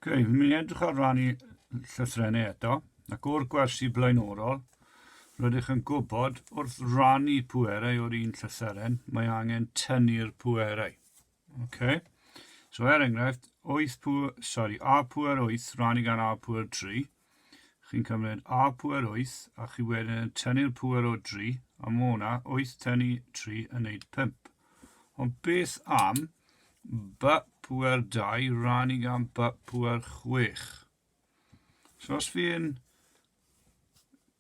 Fi'n mynd i edrych ar rannu llythrennau eto, ac o'r gwersi blaenorol, rydych yn gwybod wrth rannu pwerau o'r un llythyren, mae angen tynnu'r pwerau. Okay. So enghraifft, a pwer 8 rannu gan a pwer 3. Chi'n cymryd a pwer 8 a chi wedyn yn tynnu'r pwer o 3, a mae hwnna 8 tynnu 3 yn neud 5. Ond beth am b pwer 2 rannu gan b pwer 6? So os fi'n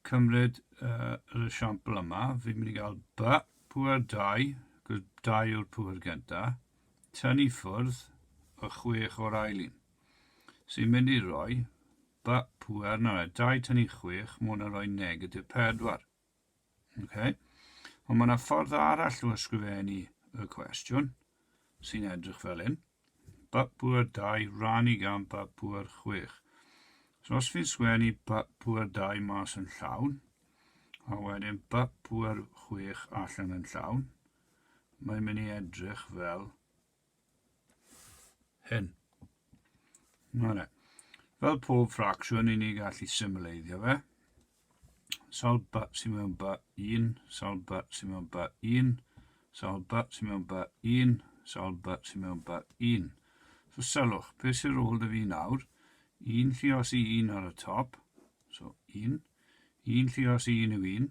cymryd yr esiampl yma, fi'n mynd i gael b pwer 2, cos 2 yw'r pwer gyntaf, tynnu ffwrdd y 6 o'r ail un. Sy'n mynd i roi b pwer, 2 tynnu 6, mae hwnna'n rhoi negatif 4. Okay. Ond mae yna ffordd arall o ysgrifennu y cwestiwn, sy'n edrych fel hyn. B pwer 2 rannu gan b pwer 6. So os fi'n sgwennu b pwer 2 mas yn llawn, a wedyn b pwer 6 allan yn llawn, mae'n mynd i edrych fel hyn. Fel pob ffracsiwn, ni'n gallu symleiddio fe. Sawl b sy'n mewn b1, sawl b sy'n mewn b1, sawl b sy'n mewn b1, sawl b sy'n mewn b1. So sylwch, beth sy'n rôl dy fi nawr? 1 lluosi 1 ar y top, so 1 lluosi 1 yw 1,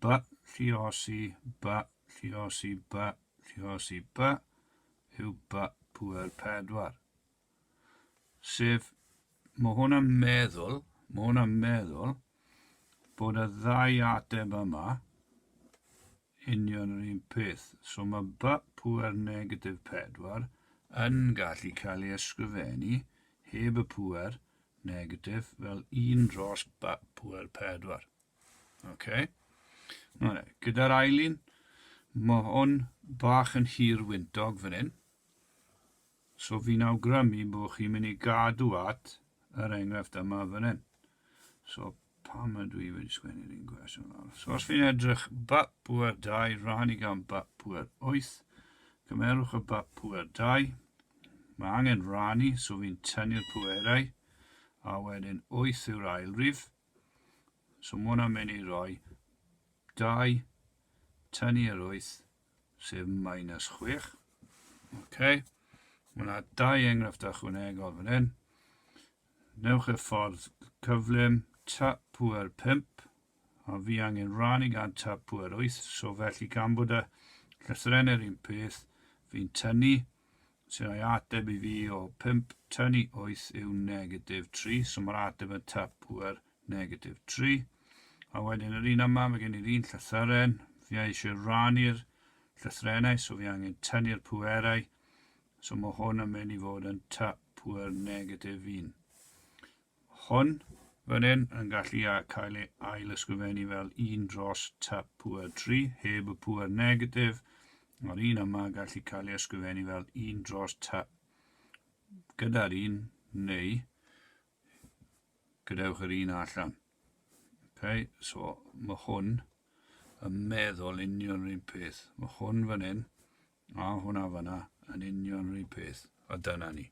b lluosi b lluosi b lluosi b yw b pwer 4. Sef, mae hwnna'n meddwl bod y ddau ateb yma union yr un peth. So mae b pwer negatif 4 yn gallu cael ei ysgrifennu heb y pwer negatif fel 1 dros b pwer 4. Okay. Gyda'r ail un, mae hwn bach yn hir wyntog fan hyn. So fi'n awgrymu bod chi'n mynd i gadw at yr enghraifft yma fan hyn. So pam ydw i wedi sgwennu'r un gwestiwn nawr? So os fi'n edrych b pwer 2 rannu gan b pwer 8, cymerwch y b pwer 2, mae angen rannu, so fi'n tynnu'r pwerau, a wedyn 8 yw'r ail rif. So mae hwnna'n mynd i roi 2 tynnu'r 8, sef minus 6. Okay. Mae yna 2 enghraifft ychwanegol fan hyn. Newch y ffordd cyflym t pwer 5, a fi angen rannu gan t pwer 8, so felly gan bod y llythrennau'r un peth, fi'n tynnu, sy'n rhoi ateb i fi o 5 tynnu 8 yw negatif 3, so mae'r ateb yn t pwer negatif 3. A wedyn yr un yma, mae gen i'r un llythyren, fi eisiau rannu'r llythrennau, so fi angen tynnu'r pwerau, so mae hwn yn mynd i fod yn t pwer negatif 1. Hwn, fan hyn, yn gallu cael ei ail ysgrifennu fel 1 dros t pwer 3, heb y pwer negatif. O'r un yma gallu cael ei ysgrifennu fel 1 dros t gyda'r un, neu gadewch yr un allan. Okay, so mae hwn yn meddwl union yr un peth. Mae hwn fan hyn, a hwnna fanna, yn union yr un peth. A dyna ni.